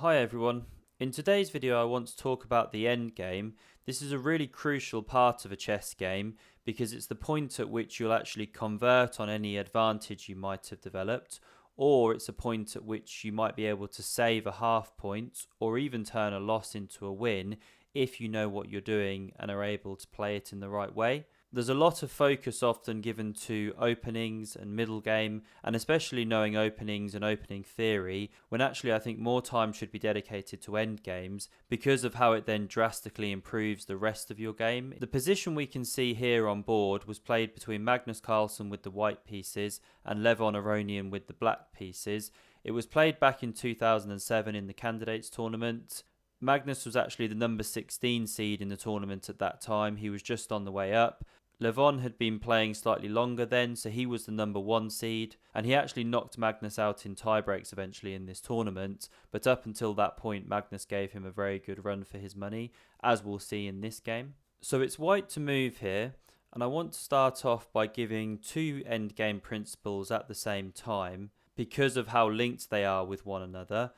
Hi everyone. In today's video I want to talk about the endgame. This is a really crucial part of a chess game because it's the point at which you'll actually convert on any advantage you might have developed, or it's a point at which you might be able to save a half point or even turn a loss into a win if you know what you're doing and are able to play it in the right way. There's a lot of focus often given to openings and middle game, and especially knowing openings and opening theory, when actually I think more time should be dedicated to end games because of how it then drastically improves the rest of your game. The position we can see here on board was played between Magnus Carlsen with the white pieces and Levon Aronian with the black pieces. It was played back in 2007 in the Candidates tournament. Magnus was actually the number 16 seed in the tournament at that time. He was just on the way up. Levon had been playing slightly longer then, so he was the number 1 seed, and he actually knocked Magnus out in tiebreaks eventually in this tournament, but up until that point Magnus gave him a very good run for his money, as we'll see in this game. So it's white to move here, and I want to start off by giving two endgame principles at the same time, because of how linked they are with one another.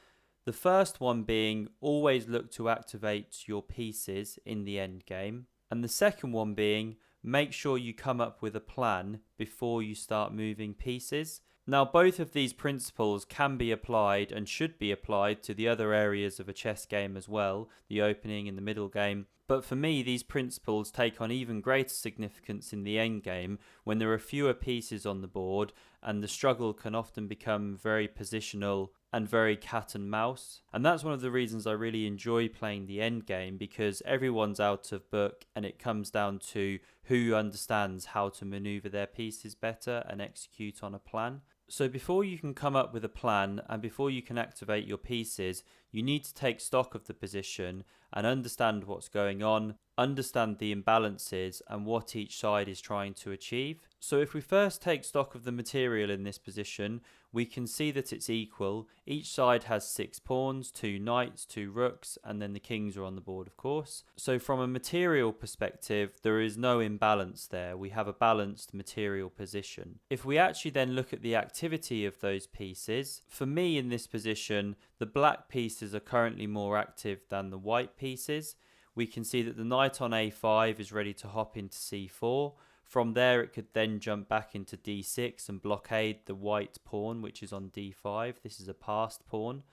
The first one being always look to activate your pieces in the endgame, and the second one being make sure you come up with a plan before you start moving pieces. Now, both of these principles can be applied and should be applied to the other areas of a chess game as well, the opening and the middle game. But for me, these principles take on even greater significance in the endgame when there are fewer pieces on the board and the struggle can often become very positional and very cat and mouse. And that's one of the reasons I really enjoy playing the endgame, because everyone's out of book and it comes down to who understands how to maneuver their pieces better and execute on a plan. So before you can come up with a plan and before you can activate your pieces, you need to take stock of the position and understand what's going on, understand the imbalances and what each side is trying to achieve. So if we first take stock of the material in this position, we can see that it's equal. Each side has 6 pawns, 2 knights, 2 rooks, and then the kings are on the board, of course. So from a material perspective, there is no imbalance there. We have a balanced material position. If we actually then look at the activity of those pieces, for me in this position, the black pieces are currently more active than the white pieces. We can see that the knight on a5 is ready to hop into c4. From there it could then jump back into d6 and blockade the white pawn, which is on d5. This is a passed pawn.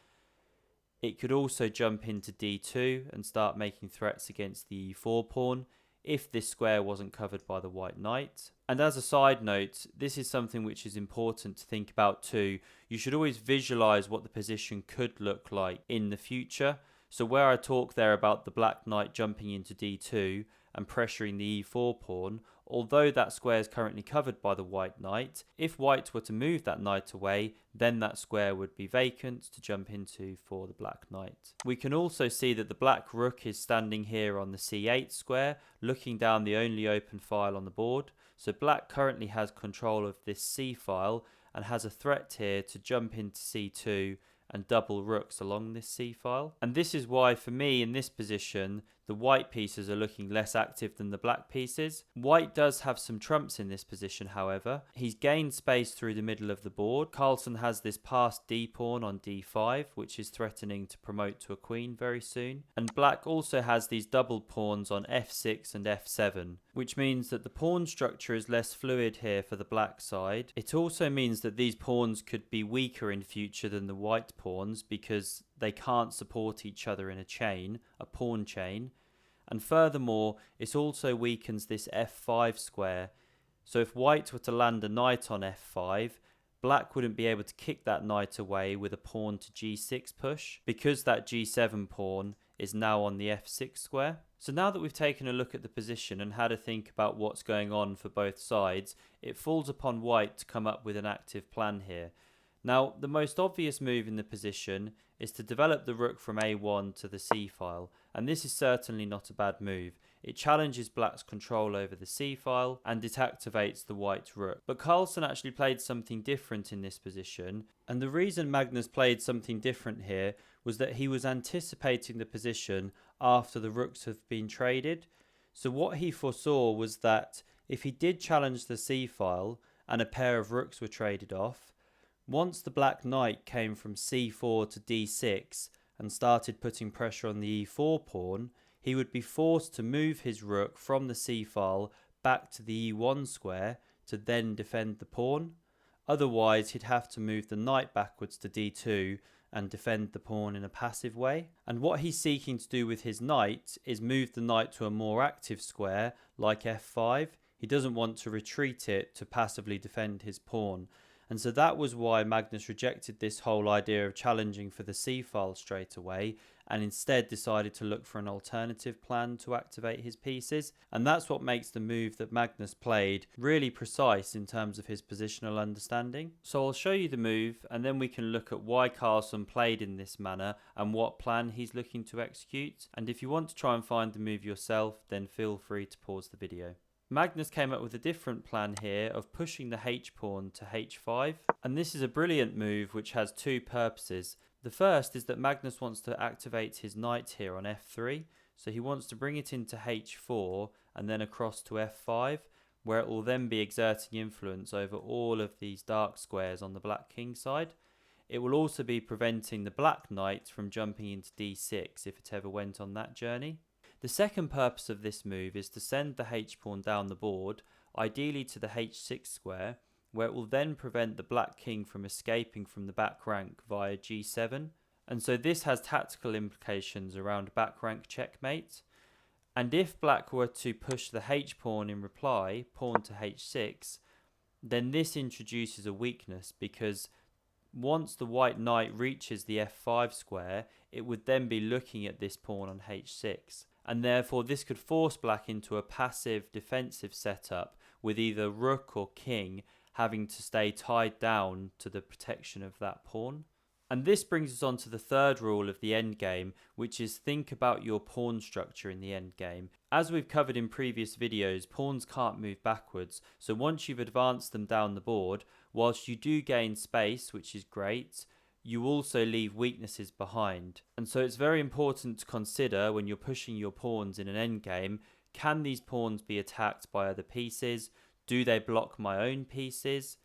It could also jump into d2 and start making threats against the e4 pawn if this square wasn't covered by the white knight. And as a side note, this is something which is important to think about too. You should always visualize what the position could look like in the future. So where I talk there about the black knight jumping into d2 and pressuring the e4 pawn, although that square is currently covered by the white knight, if white were to move that knight away, then that square would be vacant to jump into for the black knight. We can also see that the black rook is standing here on the c8 square, looking down the only open file on the board. So black currently has control of this c file and has a threat here to jump into c2 and double rooks along this c file. And this is why for me in this position the white pieces are looking less active than the black pieces. White does have some trumps in this position, however. He's gained space through the middle of the board. Carlsen has this passed d pawn on d5, which is threatening to promote to a queen very soon. And black also has these double pawns on f6 and f7, which means that the pawn structure is less fluid here for the black side. It also means that these pawns could be weaker in future than the white pawns because they can't support each other in a chain, a pawn chain. And furthermore, it also weakens this f5 square. So if white were to land a knight on f5, black wouldn't be able to kick that knight away with a pawn to g6 push, because that g7 pawn is now on the f6 square. So now that we've taken a look at the position and had a think about what's going on for both sides, it falls upon white to come up with an active plan here. Now, the most obvious move in the position is to develop the rook from a1 to the c file, and this is certainly not a bad move. It challenges black's control over the c file and it activates the white rook. But Carlsen actually played something different in this position, and the reason Magnus played something different here was that he was anticipating the position after the rooks have been traded. So what he foresaw was that if he did challenge the c file and a pair of rooks were traded off, once the black knight came from c4 to d6 and started putting pressure on the e4 pawn, he would be forced to move his rook from the c-file back to the e1 square to then defend the pawn. Otherwise, he'd have to move the knight backwards to d2 and defend the pawn in a passive way. And what he's seeking to do with his knight is move the knight to a more active square like f5. He doesn't want to retreat it to passively defend his pawn. And so that was why Magnus rejected this whole idea of challenging for the c-file straight away and instead decided to look for an alternative plan to activate his pieces. And that's what makes the move that Magnus played really precise in terms of his positional understanding. So I'll show you the move and then we can look at why Carlsen played in this manner and what plan he's looking to execute. And if you want to try and find the move yourself, then feel free to pause the video. Magnus came up with a different plan here of pushing the h-pawn to h5, and this is a brilliant move which has two purposes. The first is that Magnus wants to activate his knight here on f3, so he wants to bring it into h4 and then across to f5, where it will then be exerting influence over all of these dark squares on the black king side. It will also be preventing the black knight from jumping into d6 if it ever went on that journey. The second purpose of this move is to send the h-pawn down the board, ideally to the h6 square, where it will then prevent the black king from escaping from the back rank via g7. And so this has tactical implications around back rank checkmate. And if black were to push the h-pawn in reply, pawn to h6, then this introduces a weakness because once the white knight reaches the f5 square, it would then be looking at this pawn on h6. And therefore this could force black into a passive defensive setup with either rook or king having to stay tied down to the protection of that pawn. And this brings us on to the third rule of the endgame, which is think about your pawn structure in the endgame. As we've covered in previous videos, pawns can't move backwards, so once you've advanced them down the board, whilst you do gain space, which is great, you also leave weaknesses behind. And so it's very important to consider when you're pushing your pawns in an endgame, can these pawns be attacked by other pieces? Do they block my own pieces?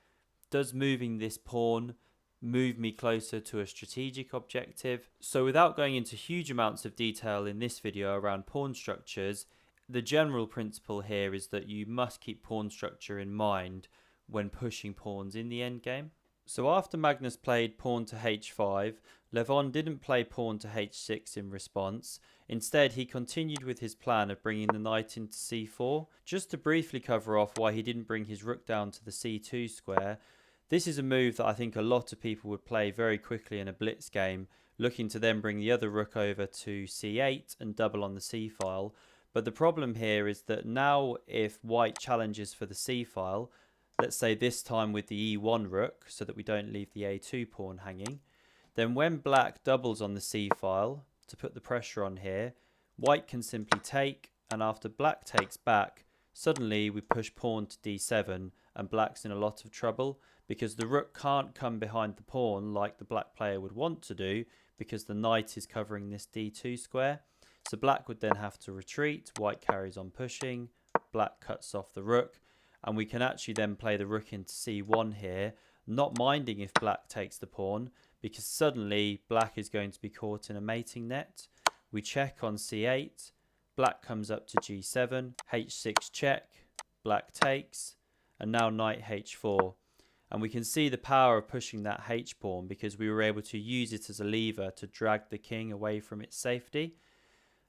Does moving this pawn move me closer to a strategic objective? So without going into huge amounts of detail in this video around pawn structures, the general principle here is that you must keep pawn structure in mind when pushing pawns in the endgame. So after Magnus played pawn to h5, Levon didn't play pawn to h6 in response. Instead, he continued with his plan of bringing the knight into c4. Just to briefly cover off why he didn't bring his rook down to the c2 square, this is a move that I think a lot of people would play very quickly in a blitz game, looking to then bring the other rook over to c8 and double on the c-file. But the problem here is that now if white challenges for the c-file, let's say this time with the e1 rook, so that we don't leave the a2 pawn hanging, then when black doubles on the c-file, to put the pressure on here, white can simply take, and after black takes back, suddenly we push pawn to d7, and black's in a lot of trouble, because the rook can't come behind the pawn like the black player would want to do, because the knight is covering this d2 square. So black would then have to retreat, white carries on pushing, black cuts off the rook, and we can actually then play the rook into c1 here, not minding if black takes the pawn, because suddenly black is going to be caught in a mating net. We check on c8, black comes up to g7, h6 check, black takes, and now knight h4. And we can see the power of pushing that h-pawn because we were able to use it as a lever to drag the king away from its safety.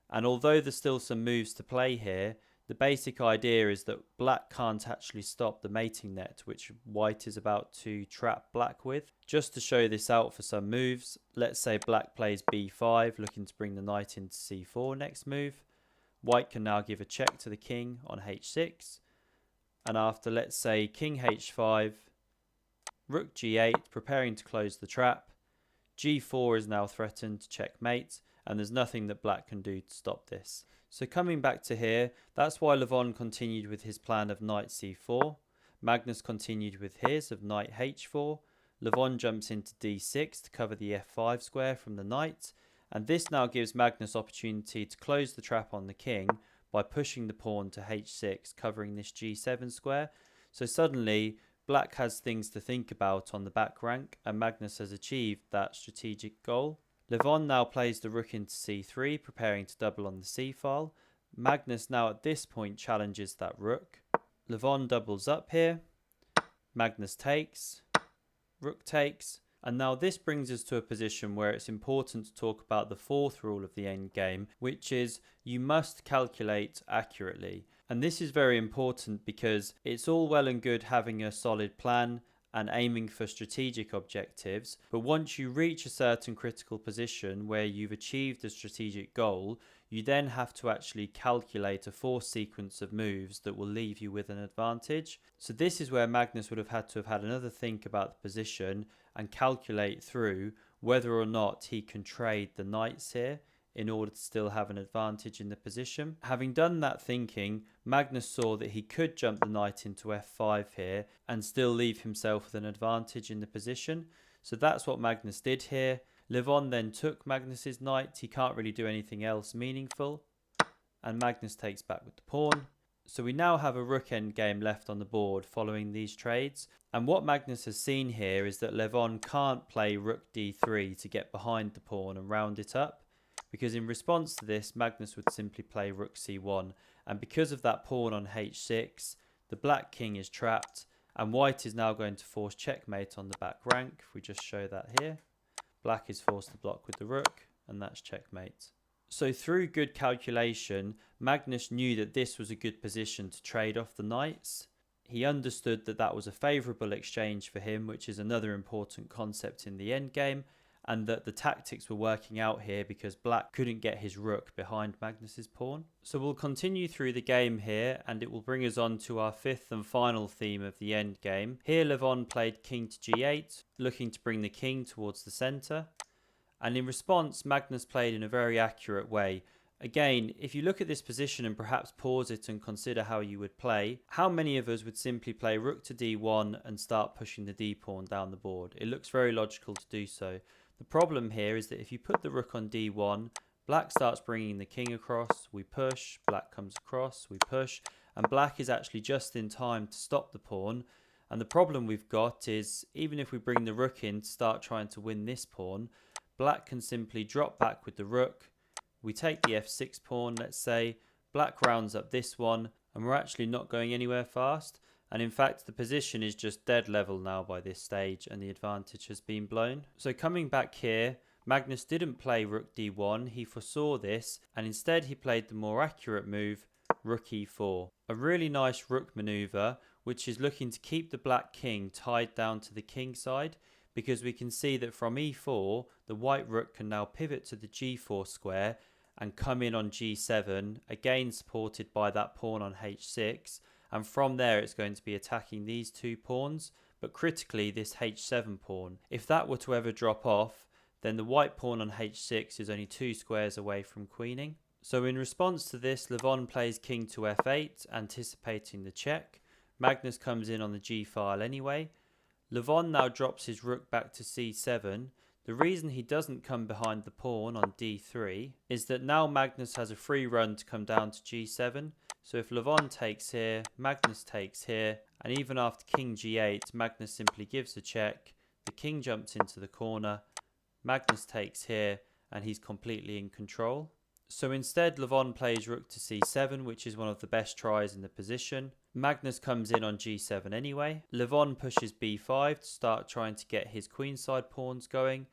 And although there's still some moves to play here, the basic idea is that black can't actually stop the mating net, which white is about to trap black with. Just to show this out for some moves, let's say black plays b5, looking to bring the knight into c4 next move. White can now give a check to the king on h6. And after, let's say, king h5, rook g8, preparing to close the trap, g4 is now threatened to checkmate, and there's nothing that black can do to stop this. So coming back to here, that's why Levon continued with his plan of knight c4. Magnus continued with his of knight h4. Levon jumps into d6 to cover the f5 square from the knight. And this now gives Magnus opportunity to close the trap on the king by pushing the pawn to h6, covering this g7 square. So suddenly, black has things to think about on the back rank, and Magnus has achieved that strategic goal. Levon now plays the rook into c3, preparing to double on the c-file. Magnus now at this point challenges that rook. Levon doubles up here. Magnus takes. Rook takes. And now this brings us to a position where it's important to talk about the fourth rule of the endgame, which is you must calculate accurately. And this is very important because it's all well and good having a solid plan and aiming for strategic objectives, but once you reach a certain critical position where you've achieved a strategic goal, you then have to actually calculate a forced sequence of moves that will leave you with an advantage. So this is where Magnus would have had another think about the position and calculate through whether or not he can trade the knights here in order to still have an advantage in the position. Having done that thinking, Magnus saw that he could jump the knight into f5 here and still leave himself with an advantage in the position. So that's what Magnus did here. Levon then took Magnus's knight. He can't really do anything else meaningful. And Magnus takes back with the pawn. So we now have a rook endgame left on the board following these trades. And what Magnus has seen here is that Levon can't play rook d3 to get behind the pawn and round it up, because in response to this, Magnus would simply play rook c1. And because of that pawn on h6, the black king is trapped, and white is now going to force checkmate on the back rank. If we just show that here, black is forced to block with the rook, and that's checkmate. So through good calculation, Magnus knew that this was a good position to trade off the knights. He understood that that was a favourable exchange for him, which is another important concept in the endgame, and that the tactics were working out here because black couldn't get his rook behind Magnus's pawn. So we'll continue through the game here, and it will bring us on to our fifth and final theme of the endgame. Here Levon played king to g8, looking to bring the king towards the centre. And in response, Magnus played in a very accurate way. Again, if you look at this position and perhaps pause it and consider how you would play, how many of us would simply play rook to d1 and start pushing the d pawn down the board? It looks very logical to do so. The problem here is that if you put the rook on d1, black starts bringing the king across, we push, black comes across, we push, and black is actually just in time to stop the pawn. And the problem we've got is, even if we bring the rook in to start trying to win this pawn, black can simply drop back with the rook. We take the f6 pawn, let's say, black rounds up this one, and we're actually not going anywhere fast. And in fact, the position is just dead level now by this stage, and the advantage has been blown. So coming back here, Magnus didn't play rook d1, he foresaw this, and instead he played the more accurate move, rook e4. A really nice rook maneuver, which is looking to keep the black king tied down to the king side, because we can see that from e4, the white rook can now pivot to the g4 square and come in on g7, again supported by that pawn on h6, and from there it's going to be attacking these two pawns, but critically this h7 pawn. If that were to ever drop off, then the white pawn on h6 is only 2 squares away from queening. So in response to this, Levon plays king to f8, anticipating the check. Magnus comes in on the g file anyway. Levon now drops his rook back to c7. The reason he doesn't come behind the pawn on d3 is that now Magnus has a free run to come down to g7. So if Levon takes here, Magnus takes here, and even after king g8, Magnus simply gives a check. The king jumps into the corner, Magnus takes here, and he's completely in control. So instead, Levon plays rook to c7, which is one of the best tries in the position. Magnus comes in on g7 anyway. Levon pushes b5 to start trying to get his queenside pawns going.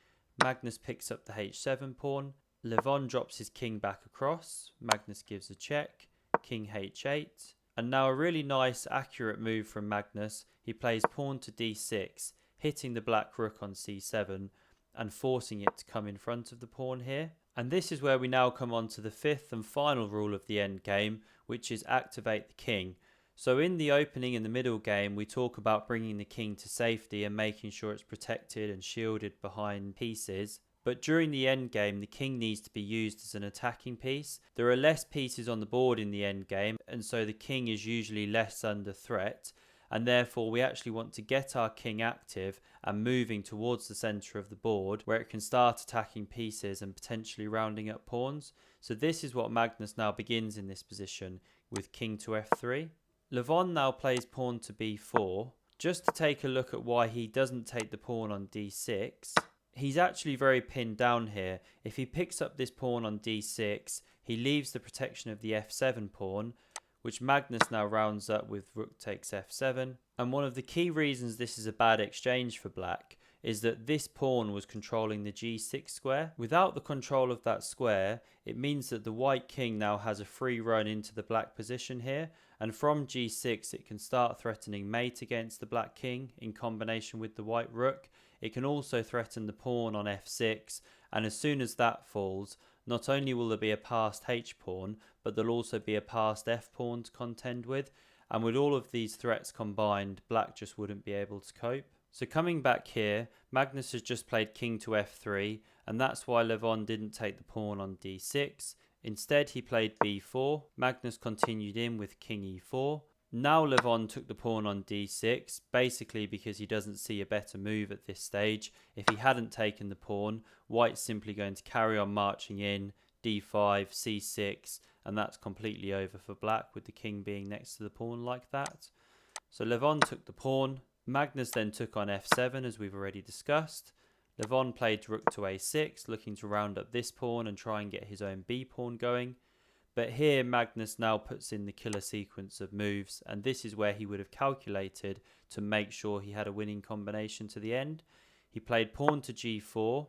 Magnus picks up the h7 pawn. Levon drops his king back across. Magnus gives a check. King h8. And now a really nice, accurate move from Magnus. He plays pawn to d6, hitting the black rook on c7 and forcing it to come in front of the pawn here. And this is where we now come on to the fifth and final rule of the endgame, which is activate the king. So in the opening and the middle game, we talk about bringing the king to safety and making sure it's protected and shielded behind pieces. But during the endgame, the king needs to be used as an attacking piece. There are less pieces on the board in the endgame, and so the king is usually less under threat. And therefore, we actually want to get our king active and moving towards the centre of the board, where it can start attacking pieces and potentially rounding up pawns. So this is what Magnus now begins in this position, with king to f3. Levon now plays pawn to b4. Just to take a look at why he doesn't take the pawn on d6, he's actually very pinned down here. If he picks up this pawn on d6, he leaves the protection of the f7 pawn, which Magnus now rounds up with rook takes f7. And one of the key reasons this is a bad exchange for black is that this pawn was controlling the g6 square. Without the control of that square, it means that the white king now has a free run into the black position here, and from g6 it can start threatening mate against the black king in combination with the white rook. It can also threaten the pawn on f6, and as soon as that falls, not only will there be a passed h pawn, but there'll also be a passed f pawn to contend with, and with all of these threats combined, black just wouldn't be able to cope. So coming back here, Magnus has just played king to f3, and that's why Levon didn't take the pawn on d6. Instead, he played b4. Magnus continued in with king e4. Now Levon took the pawn on d6, basically because he doesn't see a better move at this stage. If he hadn't taken the pawn, white's simply going to carry on marching in, d5, c6, and that's completely over for black, with the king being next to the pawn like that. So Levon took the pawn. Magnus then took on f7, as we've already discussed. Levon played rook to a6, looking to round up this pawn and try and get his own b pawn going. But here Magnus now puts in the killer sequence of moves, and this is where he would have calculated to make sure he had a winning combination to the end. He played pawn to g4.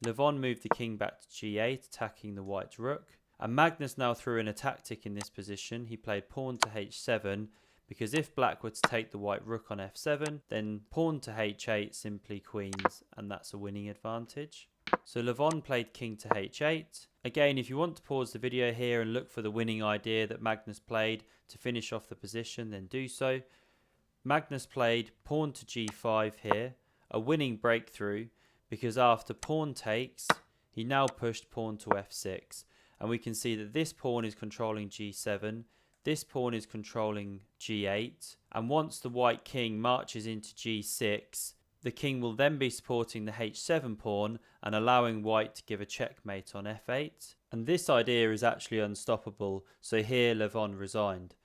Levon moved the king back to g8, attacking the white rook. And Magnus now threw in a tactic in this position. He played pawn to h7, because if black were to take the white rook on f7, then pawn to h8 simply queens, and that's a winning advantage. So Levon played king to h8. Again, if you want to pause the video here and look for the winning idea that Magnus played to finish off the position, then do so. Magnus played pawn to g5 here, a winning breakthrough, because after pawn takes, he now pushed pawn to f6. And we can see that this pawn is controlling g7, this pawn is controlling g8, and once the white king marches into g6, the king will then be supporting the h7 pawn and allowing white to give a checkmate on f8. And this idea is actually unstoppable, so here Levon resigned.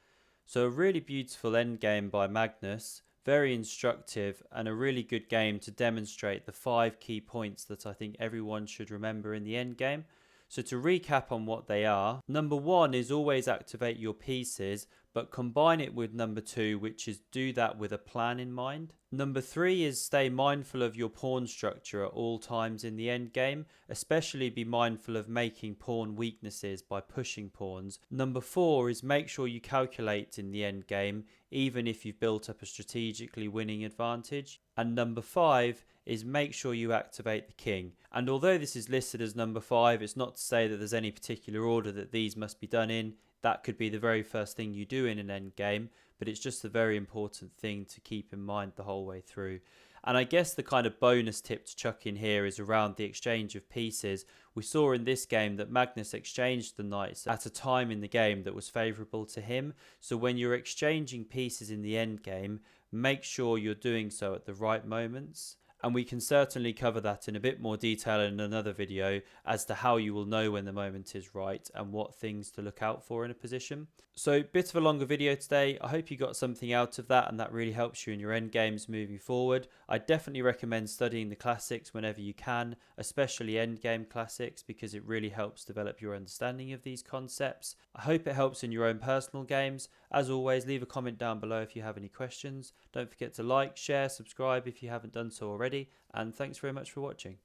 So a really beautiful endgame by Magnus, very instructive, and a really good game to demonstrate the 5 key points that I think everyone should remember in the endgame. So to recap on what they are, number 1 is always activate your pieces, but combine it with number 2, which is do that with a plan in mind. Number 3 is stay mindful of your pawn structure at all times in the endgame, especially be mindful of making pawn weaknesses by pushing pawns. Number 4 is make sure you calculate in the endgame, even if you've built up a strategically winning advantage. And number 5 is make sure you activate the king. And although this is listed as number 5, it's not to say that there's any particular order that these must be done in. That could be the very first thing you do in an endgame, but it's just a very important thing to keep in mind the whole way through. And I guess the kind of bonus tip to chuck in here is around the exchange of pieces. We saw in this game that Magnus exchanged the knights at a time in the game that was favourable to him. So when you're exchanging pieces in the endgame, make sure you're doing so at the right moments. And we can certainly cover that in a bit more detail in another video as to how you will know when the moment is right and what things to look out for in a position. So bit of a longer video today. I hope you got something out of that and that really helps you in your end games moving forward. I definitely recommend studying the classics whenever you can, especially endgame classics, because it really helps develop your understanding of these concepts. I hope it helps in your own personal games. As always, leave a comment down below if you have any questions. Don't forget to like, share, subscribe if you haven't done so already, and thanks very much for watching.